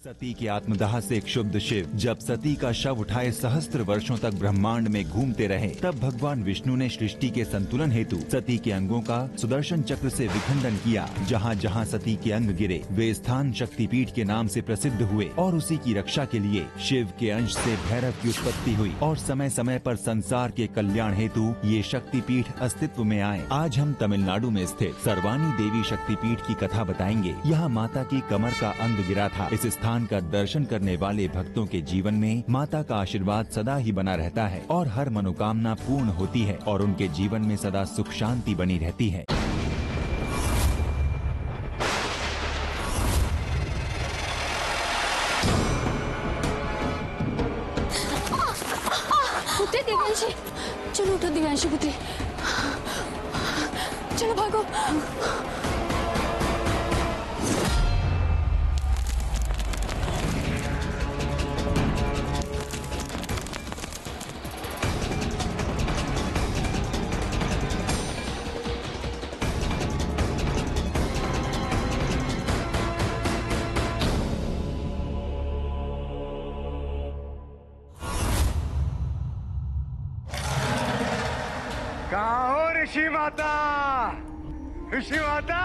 सती के आत्मदाह से क्षुब्ध शिव जब सती का शव उठाए सहस्त्र वर्षों तक ब्रह्मांड में घूमते रहे, तब भगवान विष्णु ने सृष्टि के संतुलन हेतु सती के अंगों का सुदर्शन चक्र से विखंडन किया। जहाँ जहाँ सती के अंग गिरे वे स्थान शक्तिपीठ के नाम से प्रसिद्ध हुए और उसी की रक्षा के लिए शिव के अंश से भैरव की उत्पत्ति हुई और समय समय पर संसार के कल्याण हेतु ये शक्तिपीठ अस्तित्व में आए। आज हम तमिलनाडु में स्थित सर्वानी देवी शक्तिपीठ की कथा बताएंगे। यहाँ माता की कमर का अंग गिरा था। इस स्थान का दर्शन करने वाले भक्तों के जीवन में माता का आशीर्वाद सदा ही बना रहता है और हर मनोकामना पूर्ण होती है और उनके जीवन में सदा सुख शांति बनी रहती है। पुत्री दिव्यांशी, चलो उठो दिव्यांशी पुत्री, चलो भागो। कहाँ हो ऋषि माता? ऋषि माता,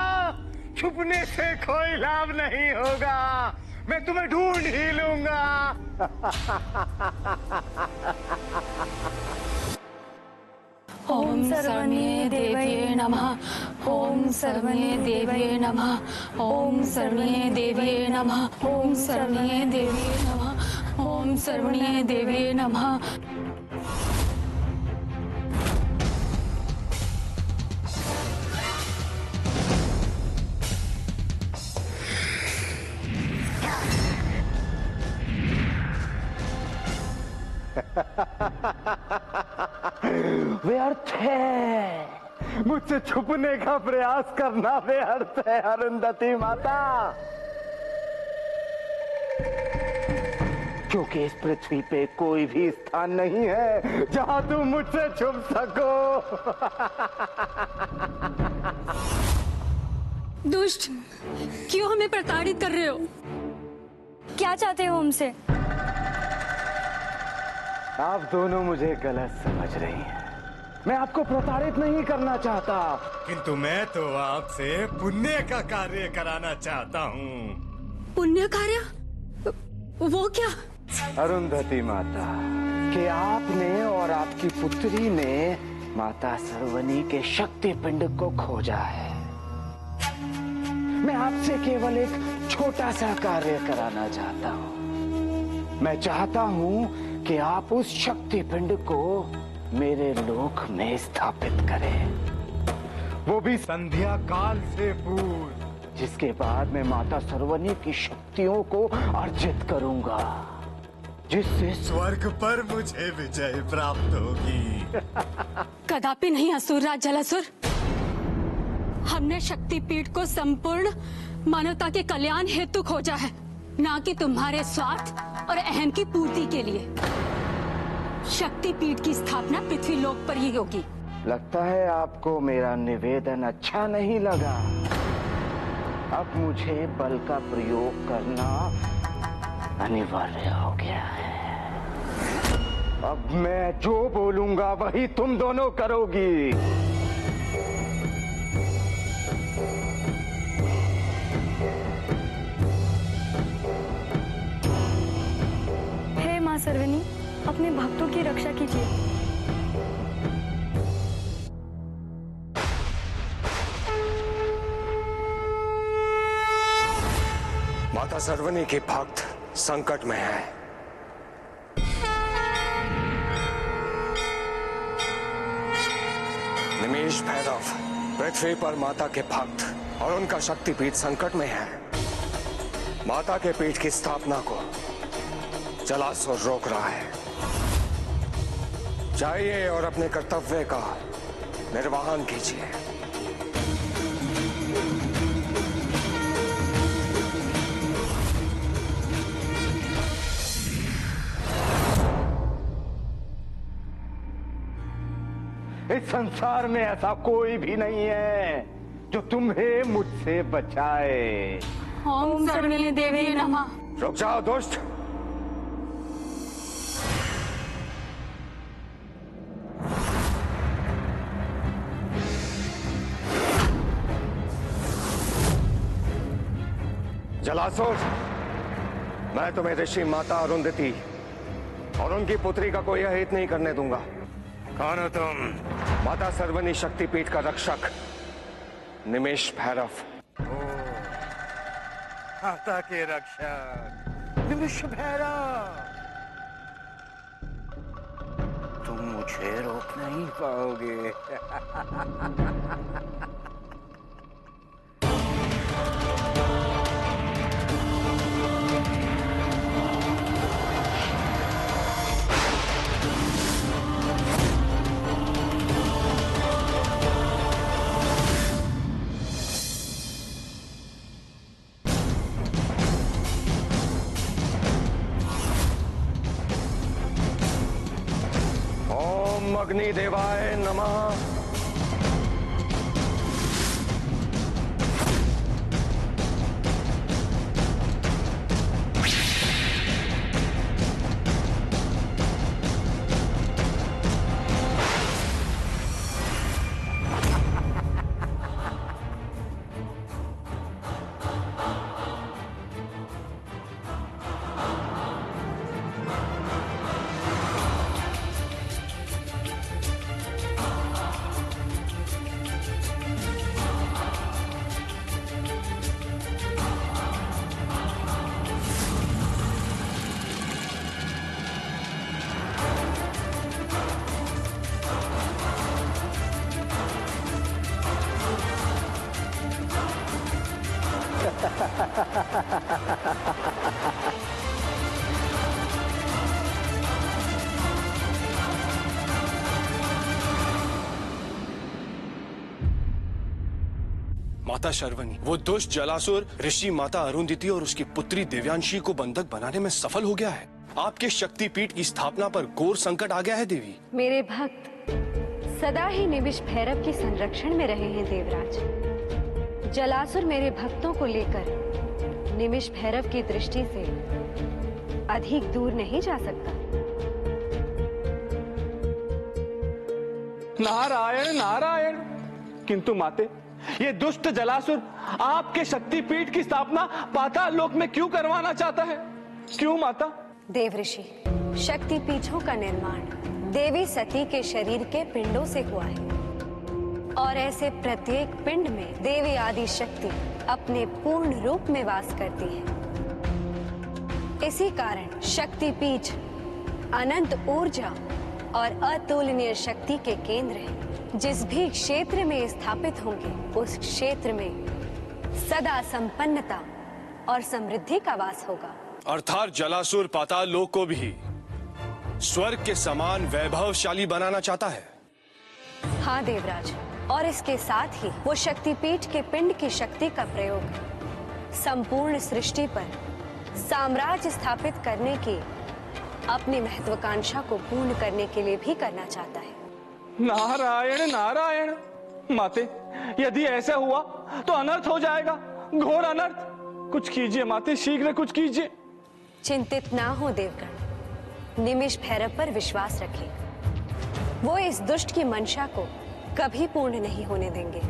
छुपने से कोई लाभ नहीं होगा, मैं तुम्हें ढूंढ ही लूंगा। ओम सर्वणे देव्ये नमः, ओम सर्वणे देव्ये नमः, ओम सर्वणे देव्ये नमः, ओम सर्वणे देव्ये नमः, ओम सर्वणे देव्ये नमः। व्यर्थ है, मुझसे छुपने का प्रयास करना व्यर्थ है अरुंधति माता, क्योंकि इस पृथ्वी पे कोई भी स्थान नहीं है जहां तुम मुझसे छुप सको। दुष्ट, क्यों हमें प्रताड़ित कर रहे हो? क्या चाहते हो हमसे? आप दोनों मुझे गलत समझ रही हैं। मैं आपको प्रताड़ित नहीं करना चाहता, किंतु मैं तो आपसे पुण्य का कार्य कराना चाहता हूँ। पुण्य कार्य? वो क्या? अरुंधति माता, कि आपने और आपकी पुत्री ने माता सर्वनी के शक्ति पिंड को खोजा है। मैं आपसे केवल एक छोटा सा कार्य कराना चाहता हूँ। मैं चाहता हूँ कि आप उस शक्ति पिंड को मेरे लोक में स्थापित करें, वो भी संध्या काल से पूर्व, जिसके बाद मैं माता सर्वनी की शक्तियों को अर्जित करूंगा, जिससे स्वर्ग पर मुझे विजय प्राप्त होगी। कदापि नहीं असुरराज जलासुर, हमने शक्तिपीठ को संपूर्ण मानवता के कल्याण हेतु खोजा है, ना कि तुम्हारे स्वार्थ और अहम की पूर्ति के लिए। शक्तिपीठ की स्थापना पृथ्वी लोक पर ही होगी। लगता है आपको मेरा निवेदन अच्छा नहीं लगा। अब मुझे बल का प्रयोग करना अनिवार्य हो गया है। अब मैं जो बोलूंगा वही तुम दोनों करोगी। हे मां सर्वनी, अपने भक्तों की रक्षा कीजिए। माता सर्वनी के भक्त संकट में है। निमेष भैरव पृथ्वी पर माता के भक्त और उनका शक्तिपीठ संकट में है। माता के पीठ की स्थापना को जलासुर रोक रहा है। जाइए और अपने कर्तव्य का निर्वहन कीजिए। इस संसार में ऐसा कोई भी नहीं है जो तुम्हें मुझसे बचाए। ओम सर्वणे देव्ये नमः। रुक जाओ दुष्ट। जलासुर, मैं तुम्हें ऋषि माता अरुंधति और उनकी पुत्री का कोई अहित नहीं करने दूंगा। कौन हो तुम? माता सर्वनी शक्तिपीठ का रक्षक निमिष भैरव। माता के रक्षक निमिष भैरव, तुम मुझे रोक नहीं पाओगे। अग्नि देवाय नमः। माता शर्वनी, वो दुष्ट जलासुर ऋषि माता अरुंधति और उसकी पुत्री दिव्यांशी को बंधक बनाने में सफल हो गया है। आपके शक्तिपीठ की स्थापना पर घोर संकट आ गया है देवी। मेरे भक्त सदा ही निमिष भैरव के संरक्षण में रहे हैं देवराज। जलासुर मेरे भक्तों को लेकर निमिष भैरव की दृष्टि से अधिक दूर नहीं जा सकता। नारायण नारायण। किंतु माते, ये दुष्ट जलासुर आपके शक्तिपीठ की स्थापना पाताल लोक में क्यों करवाना चाहता है? क्यों माता? देवऋषि, शक्तिपीठों का निर्माण देवी सती के शरीर के पिंडों से हुआ है और ऐसे प्रत्येक पिंड में देवी आदि शक्ति अपने पूर्ण रूप में वास करती है। इसी कारण शक्तिपीठ अनंत ऊर्जा और अतुलनीय शक्ति के केंद्र है। जिस भी क्षेत्र में स्थापित होंगे उस क्षेत्र में सदा संपन्नता और समृद्धि का वास होगा। अर्थात जलासुर पाताल लोक को भी स्वर्ग के समान वैभवशाली बनाना चाहता है। हाँ देवराज, और इसके साथ ही वो शक्तिपीठ के पिंड की शक्ति का प्रयोग संपूर्ण सृष्टि पर साम्राज्य स्थापित करने की अपनी महत्वाकांक्षा को पूर्ण करने के लिए भी करना चाहता है। नारायण नारायण। माते, यदि ऐसा हुआ तो अनर्थ हो जाएगा, घोर अनर्थ। कुछ कीजिए माते, शीघ्र कुछ कीजिए। चिंतित ना हो देवगण, निमिष भैरव पर विश्वास रखें। वो इस दुष्ट की मंशा को कभी पूर्ण नहीं होने देंगे।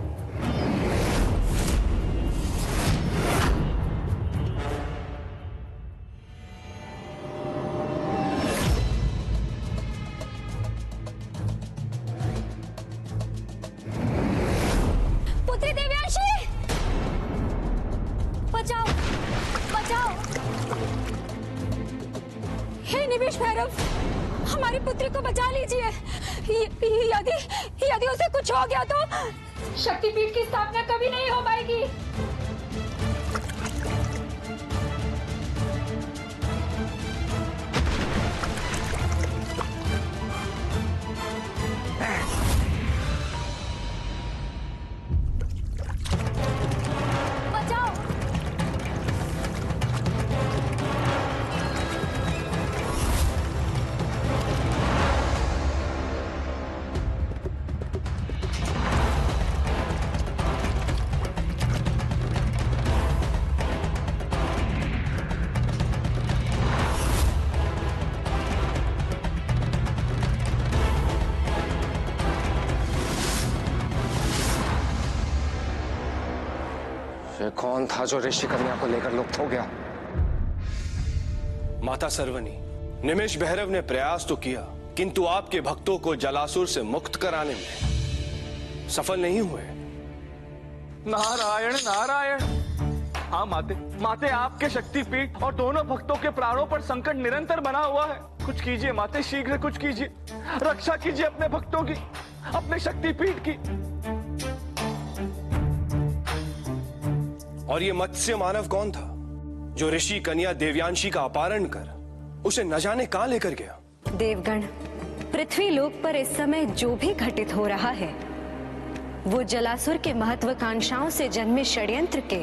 पुत्री देव्यांशी, बचाओ बचाओ। हे निमिष भैरव, हमारी पुत्री को बचा लीजिए। यदि उसे कुछ हो गया तो शक्तिपीठ की स्थापना कभी नहीं हो पाएगी। कौन था जो ऋषि कन्या को लेकर लुप्त हो गया? माता सर्वनी, निमिष भैरव ने प्रयास तो किया, किंतु आपके भक्तों को जलासुर से मुक्त कराने में सफल नहीं हुए। नारायण नारायण। हाँ माते, माते आपके शक्तिपीठ और दोनों भक्तों के प्राणों पर संकट निरंतर बना हुआ है। कुछ कीजिए माते, शीघ्र कुछ कीजिए, रक्षा कीजिए अपने भक्तों की, अपने शक्तिपीठ की। और ये मत्स्य मानव कौन था जो ऋषि कन्या देवयांशी का अपहरण कर उसे न जाने कहां लेकर गया? देवगण, पृथ्वी लोक पर इस समय जो भी घटित हो रहा है वो जलासुर के महत्वाकांक्षाओं से जन्मे षड्यंत्र के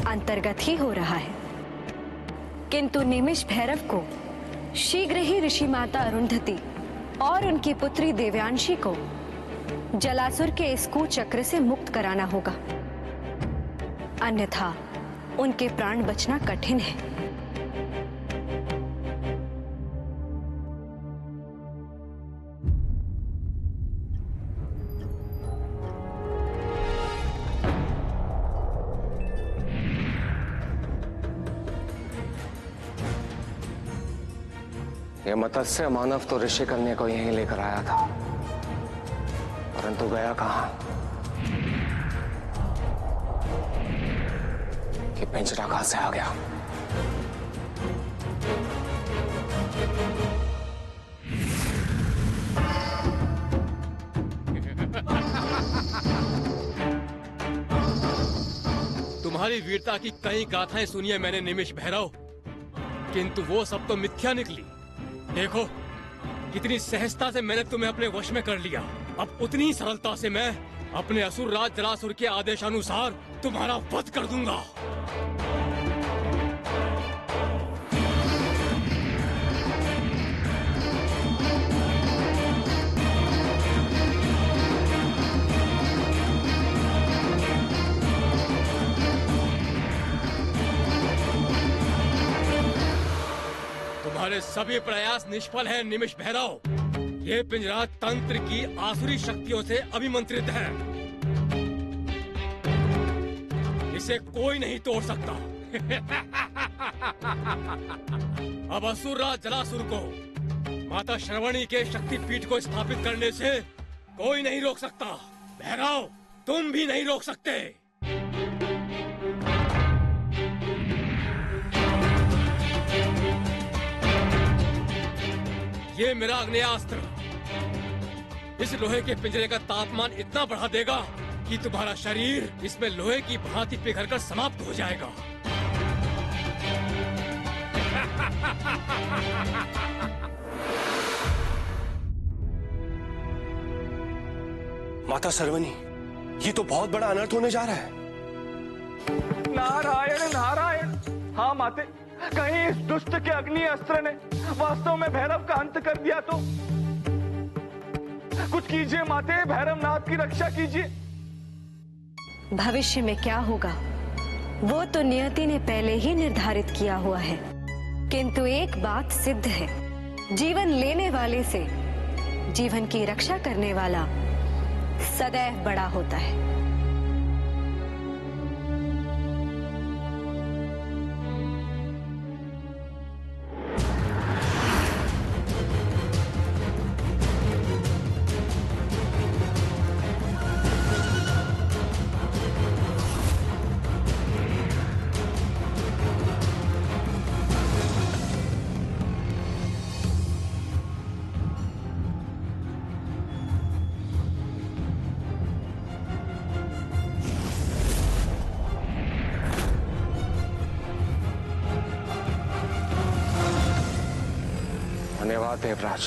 अंतर्गत ही हो रहा है। किंतु निमिष भैरव को शीघ्र ही ऋषि माता अरुंधति और उनकी पुत्री देवयांशी को जलासुर के इस कुचक्र से मुक्त कराना होगा, अन्यथा उनके प्राण बचना कठिन है। यह मत्स्य मानव तो ऋषि कन्या को यहीं लेकर आया था, परंतु गया कहां? कि पिंजरा कहां से आ गया? तुम्हारी वीरता की कई गाथाएं सुनिए मैंने निमिष भैरव, किंतु वो सब तो मिथ्या निकली। देखो कितनी सहजता से मैंने तुम्हें अपने वश में कर लिया, अब उतनी ही सरलता से मैं अपने असुर राज जलासुर के आदेशानुसार तुम्हारा वध कर दूंगा। तुम्हारे सभी प्रयास निष्फल हैं निमिष भैरव। ये पिंजरा तंत्र की आसुरी शक्तियों से अभिमंत्रित है, इसे कोई नहीं तोड़ सकता। अब असुरराज जलासुर को माता श्रवणी के शक्तिपीठ को स्थापित करने से कोई नहीं रोक सकता। भैरव, तुम भी नहीं रोक सकते। ये मेरा आग्नेयास्त्र इस लोहे के पिंजरे का तापमान इतना बढ़ा देगा कि तुम्हारा शरीर इसमें लोहे की भांति पिघलकर समाप्त हो जाएगा। माता सर्वनी, ये तो बहुत बड़ा अनर्थ होने जा रहा है। नारायण नारायण। हाँ माते, कहीं इस दुष्ट के अग्नि अस्त्र ने वास्तव में भैरव का अंत कर दिया तो? कुछ कीजिए माते, भैरवनाथ की रक्षा कीजिए। भविष्य में क्या होगा वो तो नियति ने पहले ही निर्धारित किया हुआ है, किंतु एक बात सिद्ध है, जीवन लेने वाले से जीवन की रक्षा करने वाला सदैव बड़ा होता है। धन्यवाद देवराज।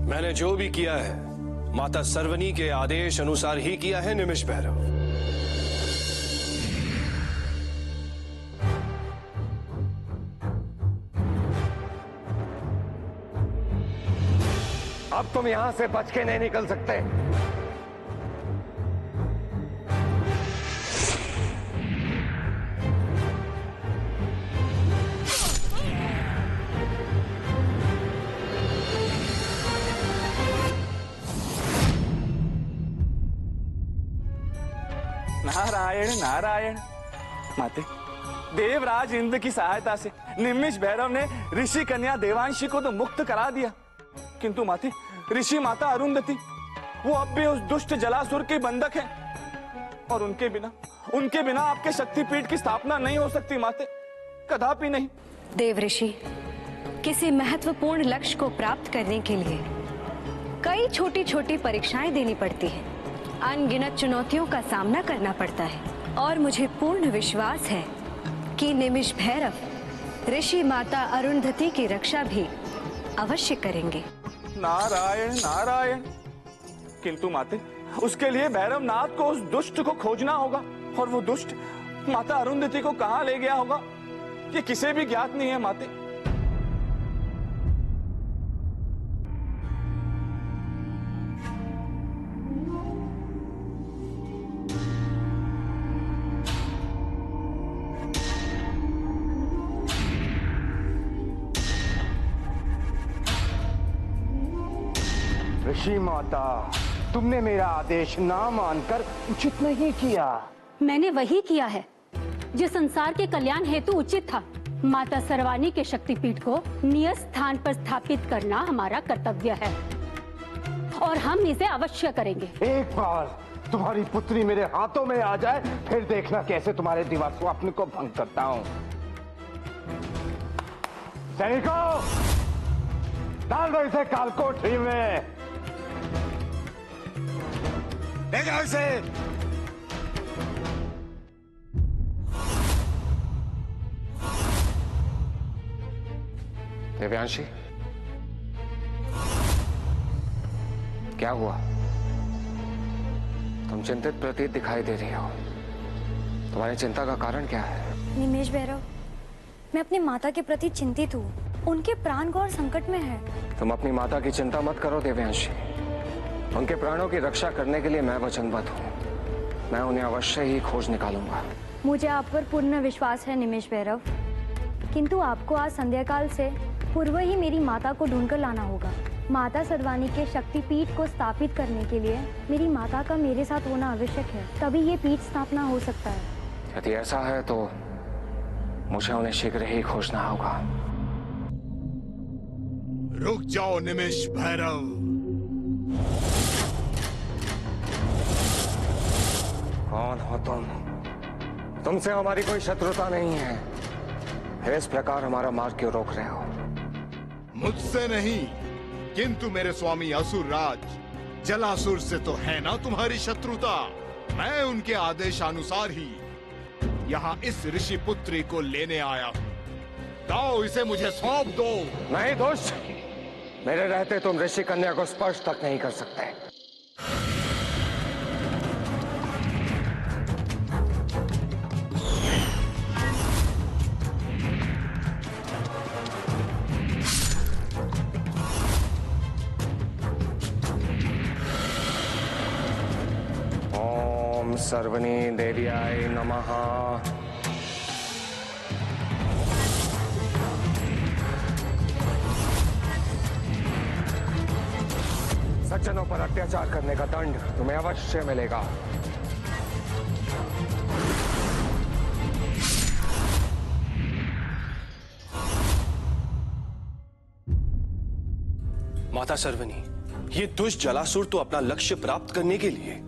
मैंने जो भी किया है माता सर्वनी के आदेश अनुसार ही किया है निमिष भैरव। अब तुम यहां से बच के नहीं निकल सकते। नारायण नारायण। माते, देवराज इंद्र की सहायता से निमिष भैरव ने ऋषि कन्या देवांशी को तो मुक्त करा दिया, किंतु माते ऋषि माता अरुंधति वो अब भी उस दुष्ट जलासुर के बंधक हैं, और उनके बिना आपके शक्तिपीठ की स्थापना नहीं हो सकती माते, कदापि नहीं। देव ऋषि, किसी महत्वपूर्ण लक्ष्य को प्राप्त करने के लिए कई छोटी छोटी परीक्षाएं देनी पड़ती हैं, अनगिनत चुनौतियों का सामना करना पड़ता है, और मुझे पूर्ण विश्वास है कि निमिष भैरव ऋषि माता अरुंधति की रक्षा भी अवश्य करेंगे। नारायण नारायण। किंतु माते, उसके लिए भैरव नाथ को उस दुष्ट को खोजना होगा, और वो दुष्ट माता अरुंधति को कहां ले गया होगा ये किसे भी ज्ञात नहीं है माते। ऋषि माता, तुमने मेरा आदेश ना मानकर उचित नहीं किया। मैंने वही किया है जो संसार के कल्याण हेतु उचित था। माता सर्वानी के शक्तिपीठ को नियत स्थान पर स्थापित करना हमारा कर्तव्य है, और हम इसे अवश्य करेंगे। एक बार तुम्हारी पुत्री मेरे हाथों में आ जाए, फिर देखना कैसे तुम्हारे दिवा स्वप्न को भंग करता हूं। सैनिकों, डाल दो इसे कालकोठरी में। ले जाओ इसे। देवयांशी, क्या हुआ? तुम चिंतित प्रतीत दिखाई दे रही हो। तुम्हारी चिंता का कारण क्या है? निमेश भैरव, मैं अपनी माता के प्रति चिंतित हूँ। उनके प्राण घोर संकट में है। तुम अपनी माता की चिंता मत करो देवयांशी। उनके प्राणों की रक्षा करने के लिए मैं वचनबद्ध हूँ। मैं उन्हें अवश्य ही खोज निकालूंगा। मुझे आप पर पूर्ण विश्वास है निमेश भैरव, किंतु आपको आज संध्या काल से पूर्व ही मेरी माता को ढूंढकर लाना होगा। माता सर्वानी के शक्तिपीठ को स्थापित करने के लिए मेरी माता का मेरे साथ होना आवश्यक है, तभी ये पीठ स्थापना हो सकता है। यदि ऐसा है तो मुझे उन्हें शीघ्र ही खोजना होगा। रुक जाओ निमिष भैरव। कौन हो तुम? तुमसे हमारी कोई शत्रुता नहीं है, फिर इस प्रकार हमारा मार्ग क्यों रोक रहे हो? मुझसे नहीं, किंतु मेरे स्वामी असुर राज जलासुर से तो है ना तुम्हारी शत्रुता। मैं उनके आदेशानुसार ही यहाँ इस ऋषि पुत्री को लेने आया हूँ। दाओ इसे मुझे सौंप दो। नहीं दुष्ट, मेरे रहते तुम ऋषि कन्या को स्पर्श तक नहीं कर सकते। ओम सर्वनी देव्याय नमः। सज्जनों पर अत्याचार करने का दंड तुम्हें अवश्य मिलेगा। माता सर्वनी, ये दुष्ट जलासुर तो अपना लक्ष्य प्राप्त करने के लिए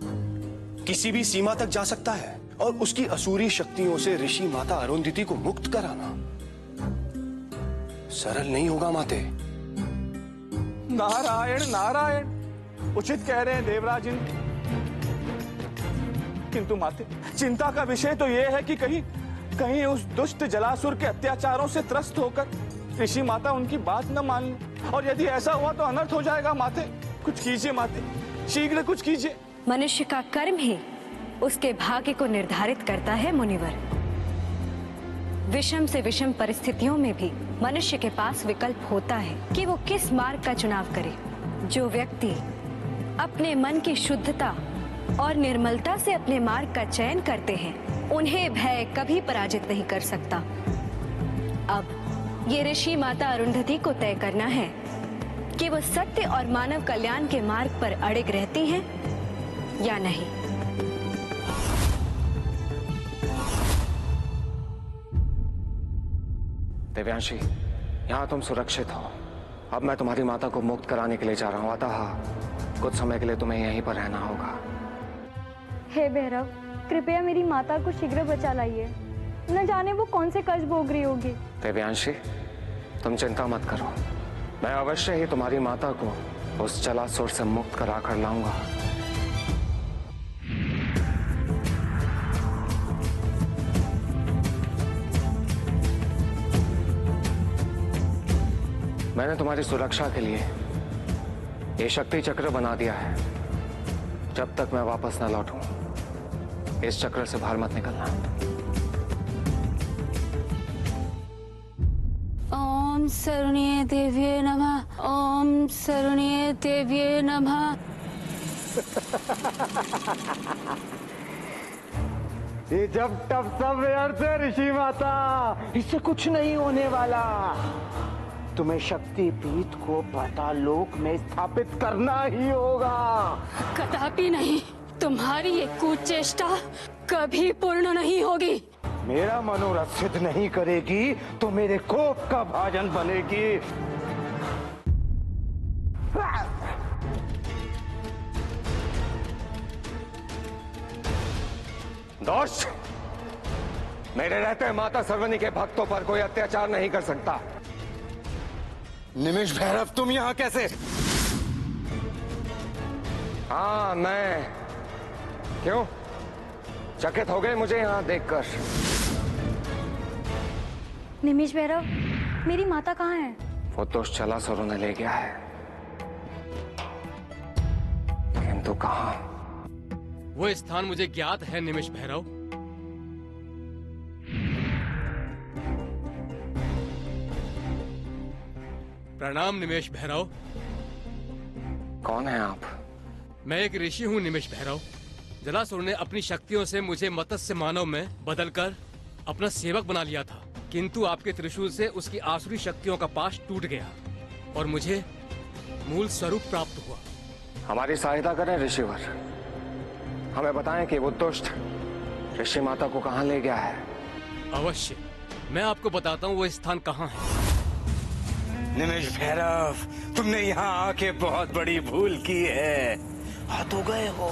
किसी भी सीमा तक जा सकता है, और उसकी असुरी शक्तियों से ऋषि माता अरुंधति को मुक्त कराना सरल नहीं होगा माते। नारायण नारायण, उचित कह रहे हैं देवराज इंद्र। किंतु माते, चिंता का विषय तो यह है कि कहीं उस दुष्ट जलासुर के अत्याचारों से त्रस्त होकर ऋषि माता उनकी बात न मान ले, और यदि ऐसा हुआ तो अनर्थ हो जाएगा माते। कुछ कीजिए माते, शीघ्र कुछ कीजिए। मनुष्य का कर्म ही उसके भाग्य को निर्धारित करता है मुनिवर। विषम से विषम परिस्थितियों में भी मनुष्य के पास विकल्प होता है कि वो किस मार्ग का चुनाव करे। जो व्यक्ति अपने मन की शुद्धता और निर्मलता से अपने मार्ग का चयन करते हैं, उन्हें भय कभी पराजित नहीं कर सकता। अब ये ऋषि माता अरुंधति को तय करना है कि वो सत्य और मानव कल्याण के मार्ग पर अड़िग रहती हैं या नहीं। देव्यांशी, यहाँ तुम सुरक्षित हो। अब मैं तुम्हारी माता को मुक्त कराने के लिए जा रहा हूँ। अतः कुछ समय के लिए तुम्हें यहीं पर रहना होगा। हे भैरव, कृपया मेरी माता को शीघ्र बचा लाइए। न जाने वो कौन से कष्ट भोग रही होगी। देव्यांशी, तुम चिंता मत करो, मैं अवश्य ही तुम्हारी माता को उस जलासुर से मुक्त करा कर लाऊंगा। मैंने तुम्हारी सुरक्षा के लिए ये शक्ति चक्र बना दिया है। जब तक मैं वापस न लौटूं, इस चक्र से बाहर मत निकलना। ओम सरुणीय देव्ये नमः। ओम सरुणीय देव्ये नमः। ये जब तब सब व्यर्थ है ऋषि माता, इससे कुछ नहीं होने वाला। तुम्हें शक्ति पीठ को पाताल लोक में स्थापित करना ही होगा। कदापि नहीं, तुम्हारी ये कुचेष्टा कभी पूर्ण नहीं होगी। मेरा मनोरथ सिद्ध नहीं करेगी तो मेरे कोप का भाजन बनेगी। दोस्त, मेरे रहते माता सर्वनी के भक्तों पर कोई अत्याचार नहीं कर सकता। निमिष भैरव, तुम यहाँ कैसे? हाँ, मैं। क्यों चकित हो गए मुझे यहाँ देखकर? निमिष भैरव, मेरी माता कहाँ है? वो दुष्ट जलासुर ने ले गया है, किंतु कहाँ? वो स्थान मुझे ज्ञात है निमिष भैरव। प्रणाम निमेष भैरव। कौन है आप? मैं एक ऋषि हूँ निमेष भैरव। जलासुर ने अपनी शक्तियों से मुझे मत्स्य मानव में बदलकर अपना सेवक बना लिया था, किंतु आपके त्रिशूल से उसकी आसुरी शक्तियों का पाश टूट गया और मुझे मूल स्वरूप प्राप्त हुआ। हमारी सहायता करें ऋषिवर। हमें बताएं कि वो दुष्ट ऋषि माता को कहाँ ले गया है। अवश्य, मैं आपको बताता हूँ वो स्थान कहाँ है। निमिष भैरव, तुमने यहाँ आके बहुत बड़ी भूल की है। आ तो गए हो,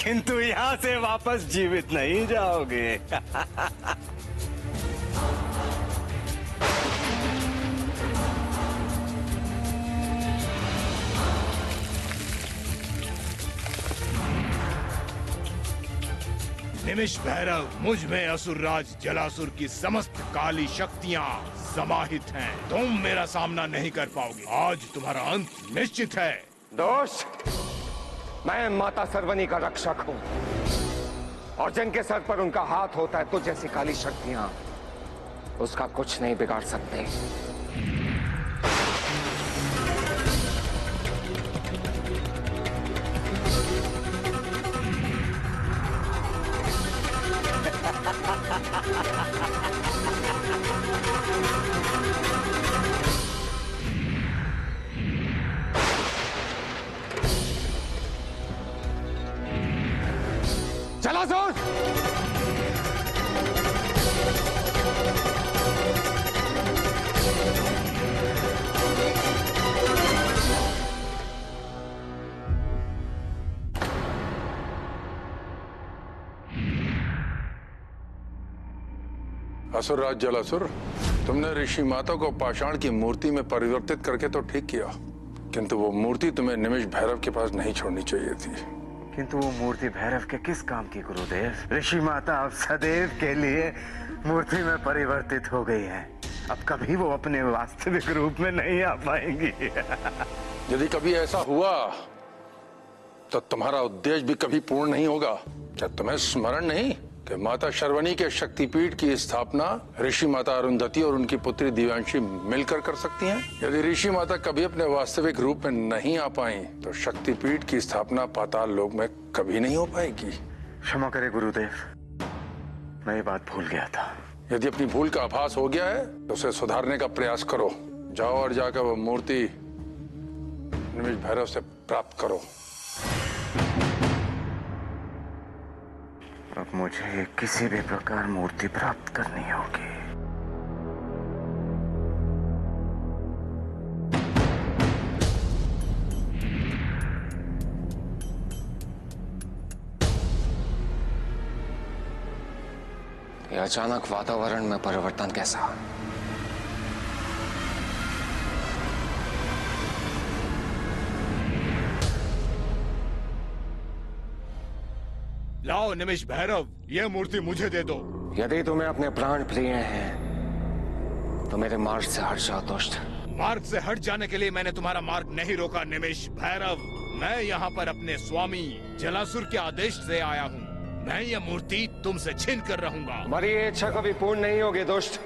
किंतु यहाँ से वापस जीवित नहीं जाओगे। निमिष भैरव, मुझ में असुरराज जलासुर की समस्त काली शक्तियाँ समाहित हैं। तुम मेरा सामना नहीं कर पाओगे। आज तुम्हारा अंत निश्चित है। दोस्त, मैं माता सर्वनी का रक्षक हूँ और जिनके सर पर उनका हाथ होता है, तो जैसी काली शक्तियाँ उसका कुछ नहीं बिगाड़ सकते। जलासुर! असुरराज जलासुर, तुमने ऋषि माता को पाषाण की मूर्ति में परिवर्तित करके तो ठीक किया, किंतु वो मूर्ति तुम्हें निमिष भैरव के पास नहीं छोड़नी चाहिए थी। किंतु वो मूर्ति भैरव के किस काम की गुरुदेव? ऋषि माता अब सदैव के लिए मूर्ति में परिवर्तित हो गई है। अब कभी वो अपने वास्तविक रूप में नहीं आ पाएंगी। यदि कभी ऐसा हुआ तो तुम्हारा उद्देश्य भी कभी पूर्ण नहीं होगा। क्या तुम्हें स्मरण नहीं कि माता शर्वणी के शक्तिपीठ की स्थापना ऋषि माता अरुंधति और उनकी पुत्री दिव्यांशी मिलकर कर सकती हैं? यदि ऋषि माता कभी अपने वास्तविक रूप में नहीं आ पाई तो शक्तिपीठ की स्थापना पाताल लोक में कभी नहीं हो पाएगी। क्षमा करे गुरुदेव, मैं ये बात भूल गया था। यदि अपनी भूल का आभास हो गया है तो उसे सुधारने का प्रयास करो। जाओ और जाकर वो मूर्ति निमिष भैरव से प्राप्त करो। अब मुझे किसी भी प्रकार मूर्ति प्राप्त करनी होगी। ये अचानक वातावरण में परिवर्तन कैसा? लाओ निमिष भैरव, यह मूर्ति मुझे दे दो। यदि तुम्हें अपने प्राण प्रिय हैं तो मेरे मार्ग से हट जाओ दुष्ट। मार्ग से हट जाने के लिए मैंने तुम्हारा मार्ग नहीं रोका निमिष भैरव। मैं यहाँ पर अपने स्वामी जलासुर के आदेश से आया हूँ। मैं यह मूर्ति तुमसे छीन कर रहूंगा। हमारी ये इच्छा कभी पूर्ण नहीं होगी दुष्ट।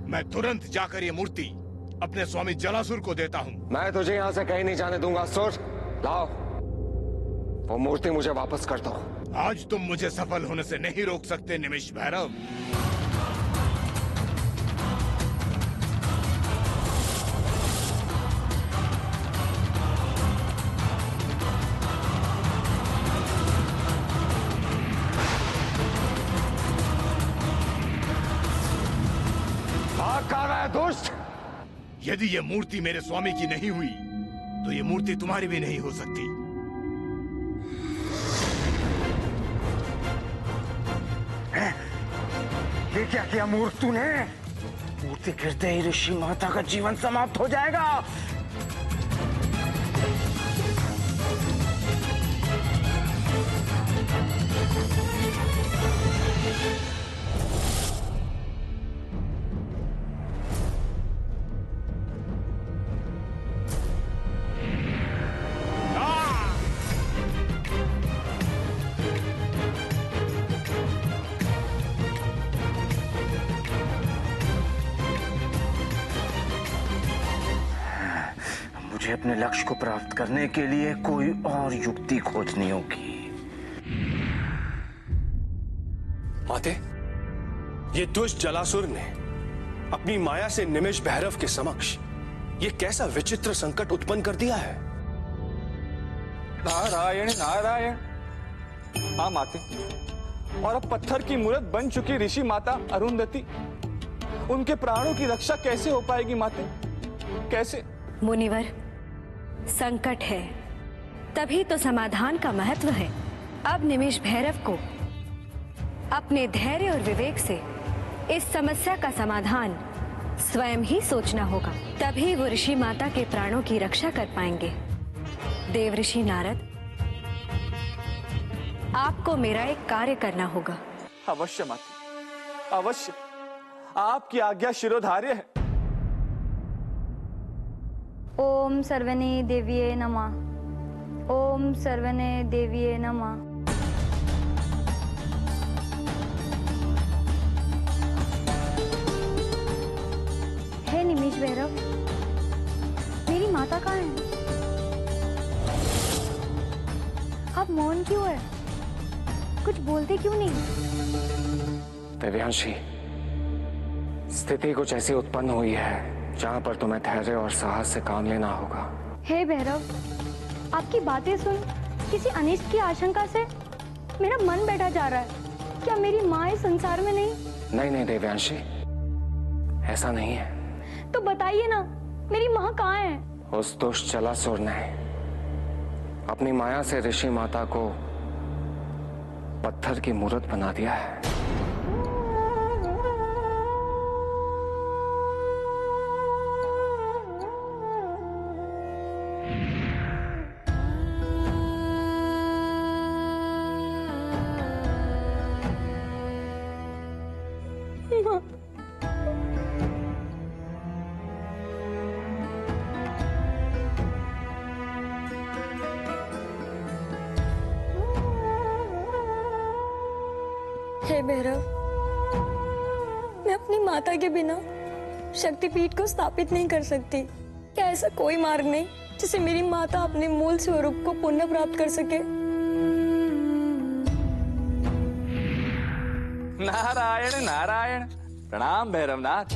मैं तुरंत जाकर ये मूर्ति अपने स्वामी जलासुर को देता हूँ। मैं तुझे यहाँ से कहीं नहीं जाने दूंगा असुर। लाओ वो मूर्ति मुझे वापस कर दो। आज तुम मुझे सफल होने से नहीं रोक सकते निमिष भैरव। दुष्ट, यदि ये मूर्ति मेरे स्वामी की नहीं हुई तो ये मूर्ति तुम्हारी भी नहीं हो सकती। ये क्या किया मूर्ख तूने? मूर्ति गिरते ही ऋषि माता का जीवन समाप्त हो जाएगा। मुझे अपने लक्ष्य को प्राप्त करने के लिए कोई और युक्ति खोजनी होगी। माते, ये दुष्ट जलासुर ने अपनी माया से निमिष भैरव के समक्ष ये कैसा विचित्र संकट उत्पन्न कर दिया है। नारायण नारायण। हाँ माते, और अब पत्थर की मूर्त बन चुकी ऋषि माता अरुंधति, उनके प्राणों की रक्षा कैसे हो पाएगी माते? कैसे? मुनिवर, संकट है तभी तो समाधान का महत्व है। अब निमिष भैरव को अपने धैर्य और विवेक से इस समस्या का समाधान स्वयं ही सोचना होगा, तभी वो ऋषि माता के प्राणों की रक्षा कर पाएंगे। देव ऋषि नारद, आपको मेरा एक कार्य करना होगा। अवश्य माते, अवश्य। आपकी आज्ञा शिरोधार्य है। ओम सर्वने देविये नमः। ओम सर्वने देविये नमः। हे निमिष भैरव, मेरी माता कहाँ है? आप मौन क्यों है? कुछ बोलते क्यों नहीं? दिव्यांशी, स्थिति कुछ ऐसी उत्पन्न हुई है जहां पर तुम्हें धैर्य और साहस से काम लेना होगा। हे भैरव, आपकी बातें सुन किसी अनिष्ट की आशंका से मेरा मन बैठा जा रहा है। क्या मेरी माँ इस संसार में नहीं? नहीं नहीं दिव्यांशी, ऐसा नहीं है। तो बताइए ना, मेरी माँ कहाँ है? उस दुष्ट जलासुर ने अपनी माया से ऋषि माता को पत्थर की मूर्त बना दिया है। हे भैरव, मैं अपनी माता के बिना शक्तिपीठ को स्थापित नहीं कर सकती। क्या ऐसा कोई मार्ग नहीं जिससे मेरी माता अपने मूल स्वरूप को पुनः प्राप्त कर सके? नारायण नारायण। प्रणाम भैरवनाथ।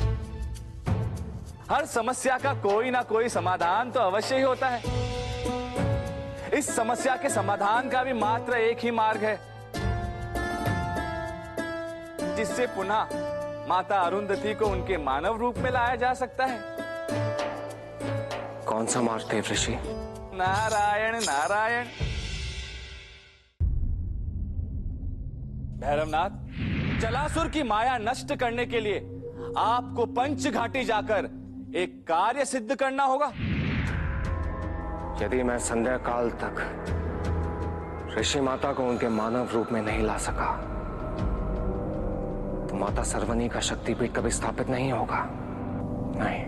हर समस्या का कोई ना कोई समाधान तो अवश्य ही होता है। इस समस्या के समाधान का भी मात्र एक ही मार्ग है, जिससे पुनः माता अरुंधति को उनके मानव रूप में लाया जा सकता है। कौन सा मार्ग देव ऋषि? नारायण नारायण। भैरवनाथ, जलासुर की माया नष्ट करने के लिए आपको पंचघाटी जाकर एक कार्य सिद्ध करना होगा। यदि मैं संध्या काल तक ऋषि माता को उनके मानव रूप में नहीं ला सका तो माता सर्वनी का शक्तिपीठ कभी स्थापित नहीं होगा। नहीं,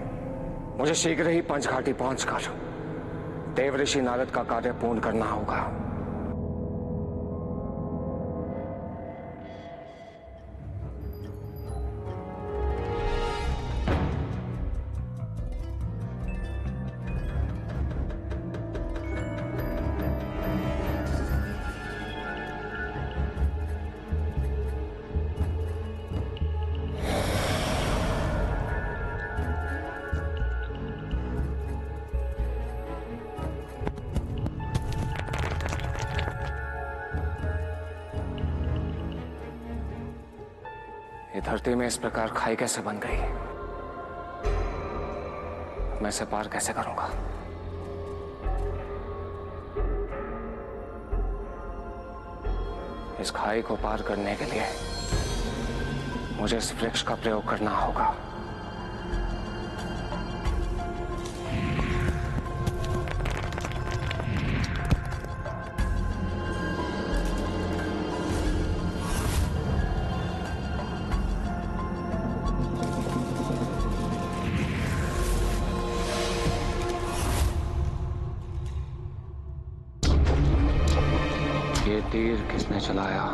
मुझे शीघ्र ही पंचघाटी पहुंचकर देव ऋषि नारद का कार्य पूर्ण करना होगा। ये धरती में इस प्रकार खाई कैसे बन गई? मैं इसे पार कैसे करूंगा? इस खाई को पार करने के लिए मुझे इस वृक्ष का प्रयोग करना होगा। ये तीर किसने चलाया?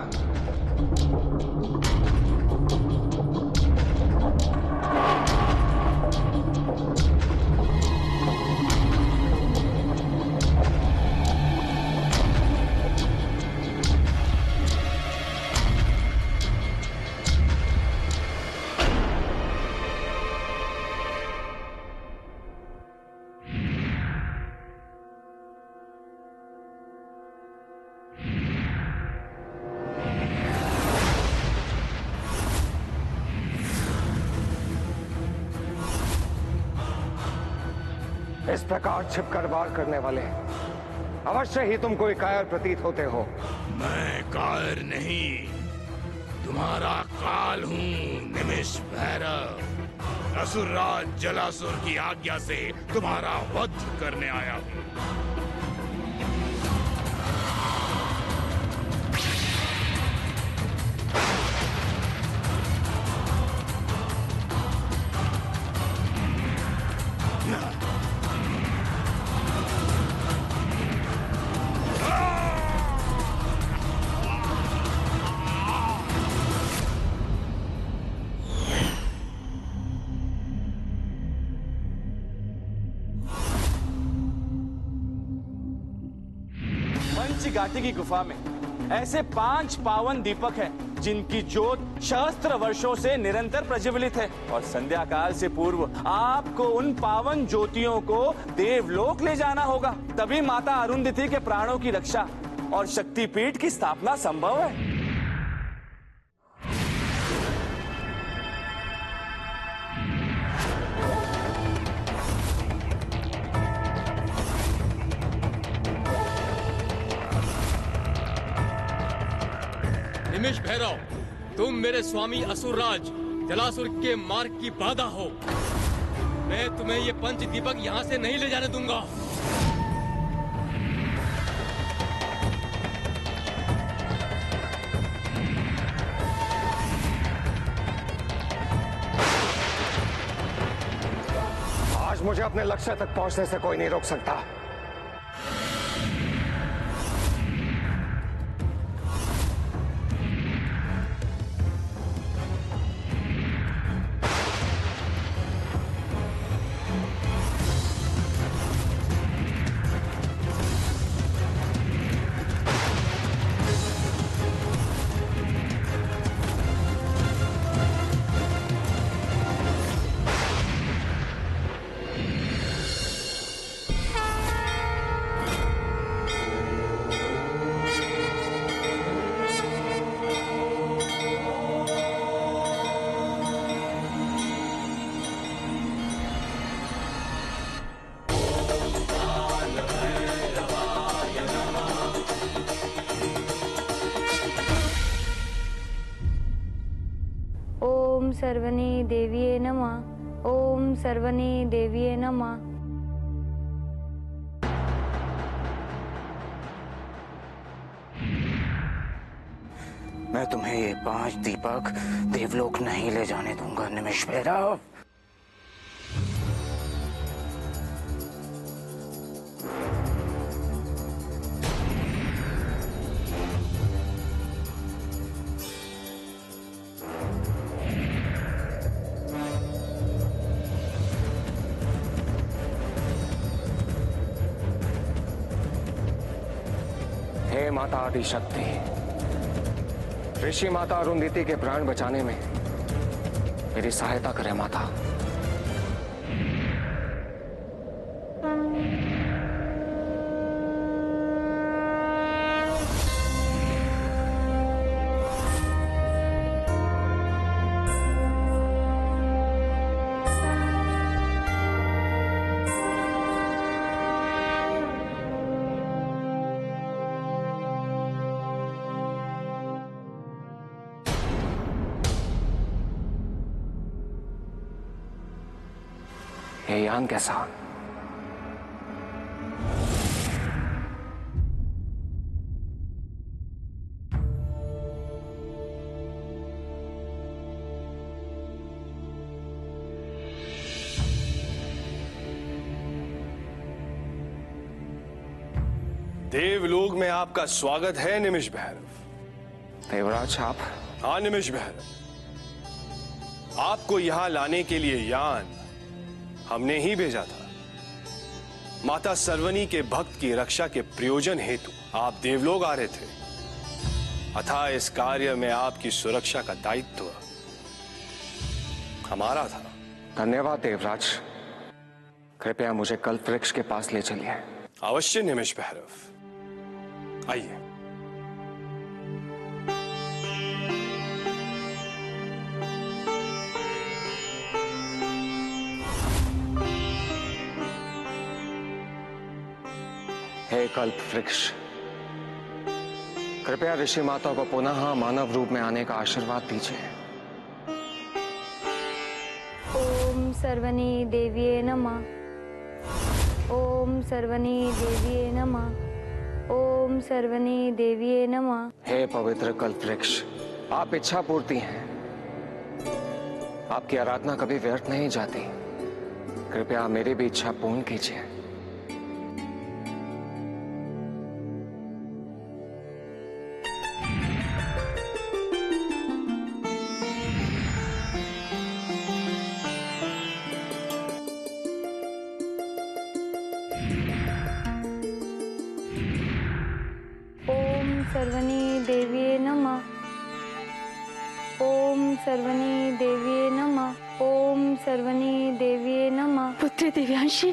इस प्रकार छिपकर वार करने वाले अवश्य ही तुम कोई कायर प्रतीत होते हो। मैं कायर नहीं, तुम्हारा काल हूँ निमिष भैरव। असुरराज जलासुर की आज्ञा से तुम्हारा वध करने आया हूँ। पंचघाटी की गुफा में ऐसे 5 पावन दीपक हैं, जिनकी ज्योत सहस्त्र वर्षों से निरंतर प्रज्वलित है। और संध्या काल से पूर्व आपको उन पावन ज्योतियों को देवलोक ले जाना होगा, तभी माता अरुंधति के प्राणों की रक्षा और शक्तिपीठ की स्थापना संभव है। निमिष भैरव, तुम मेरे स्वामी असुरराज जलासुर के मार्ग की बाधा हो। मैं तुम्हें ये पंच दीपक यहाँ से नहीं ले जाने दूंगा। आज मुझे अपने लक्ष्य तक पहुंचने से कोई नहीं रोक सकता। ओम सर्वनी देवीये नमः। ओम सर्वनी देवीये नमः। मैं तुम्हें ये 5 दीपक देवलोक नहीं ले जाने दूंगा निमिष भैरव। हे माता आदि शक्ति, ऋषि माता अरुंधति के प्राण बचाने में मेरी सहायता करें माता। ये यान कैसा? देवलोक में आपका स्वागत है निमिष भैरव। देवराज आप? हाँ निमिष भैरव, आपको यहां लाने के लिए यान हमने ही भेजा था। माता सर्वनी के भक्त की रक्षा के प्रयोजन हेतु आप देवलोक आ रहे थे, अतः इस कार्य में आपकी सुरक्षा का दायित्व हमारा था। धन्यवाद देवराज। कृपया मुझे कल्प वृक्ष के पास ले चलिए। अवश्य निमिष भैरव, आइए। हे कल्प वृक्ष, कृपया ऋषि माता को पुनः मानव रूप में आने का आशीर्वाद दीजिए। ओम सर्वनी देवीये नमः। ओम सर्वनी देवीये नमः। ओम सर्वनी देवीये नमः। हे पवित्र कल्प वृक्ष, आप इच्छा पूर्ति हैं। आपकी आराधना कभी व्यर्थ नहीं जाती। कृपया मेरी भी इच्छा पूर्ण कीजिए। सर्वनी देवीये नमः। ओम सर्वनी देवीये नमः। ओम सर्वनी देवीये नमः। पुत्री दिव्यांशी,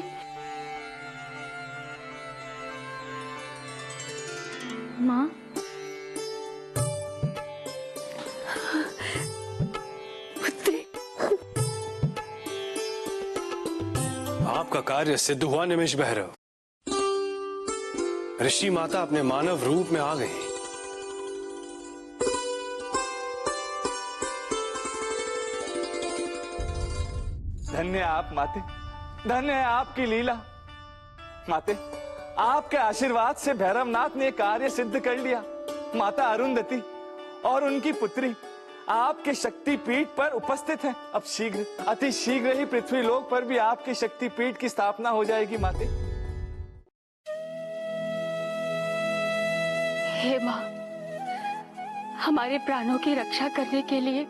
माँ, पुत्री, आपका कार्य सिद्ध हुआ निमिष भैरव। ऋषि माता अपने मानव रूप में आ गई। धन्य है आप माते, धन्य है आपकी लीला। माते, आपके आशीर्वाद से भैरवनाथ ने कार्य सिद्ध कर लिया। माता अरुंधति और उनकी पुत्री आपके शक्ति पीठ पर उपस्थित हैं। अब शीघ्र, अति शीघ्र ही पृथ्वी लोक पर भी आपकी शक्ति पीठ की स्थापना हो जाएगी। माते, हे माँ, हमारे प्राणों की रक्षा करने के लिए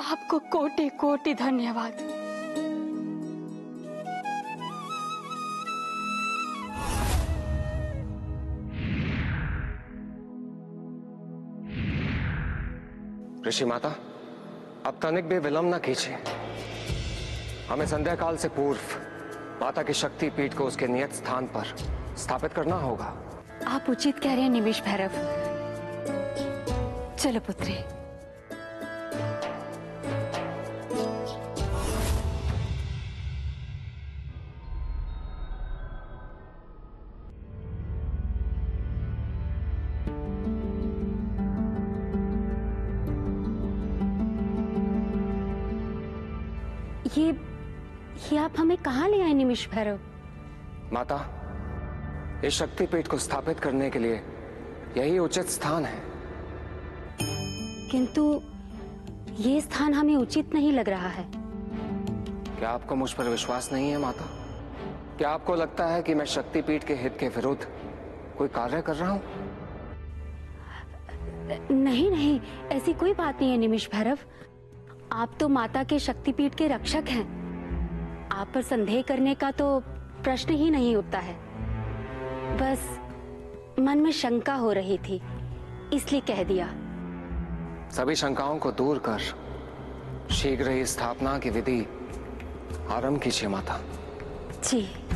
आपको कोटि कोटि धन्यवाद। ऋषि माता, अब तनिक भी विलंब न कीजिए। हमें संध्या काल से पूर्व माता की शक्ति पीठ को उसके नियत स्थान पर स्थापित करना होगा। आप उचित कह रहे हैं निमिष भैरव। चलो पुत्री। ये आप हमें कहाँ ले आए निमिष भैरव? माता, इस शक्तिपीठ को स्थापित करने के लिए यही उचित स्थान है। किंतु ये स्थान हमें उचित नहीं लग रहा है। क्या आपको मुझ पर विश्वास नहीं है माता? क्या आपको लगता है कि मैं शक्तिपीठ के हित के विरुद्ध कोई कार्य कर रहा हूं? नहीं नहीं, ऐसी कोई बात नहीं है निमिष भैरव। आप तो माता के शक्तिपीठ के रक्षक हैं। आप पर संदेह करने का तो प्रश्न ही नहीं उठता है। बस मन में शंका हो रही थी, इसलिए कह दिया। सभी शंकाओं को दूर कर शीघ्र ही स्थापना की विधि आरंभ कीजिए माता। जी।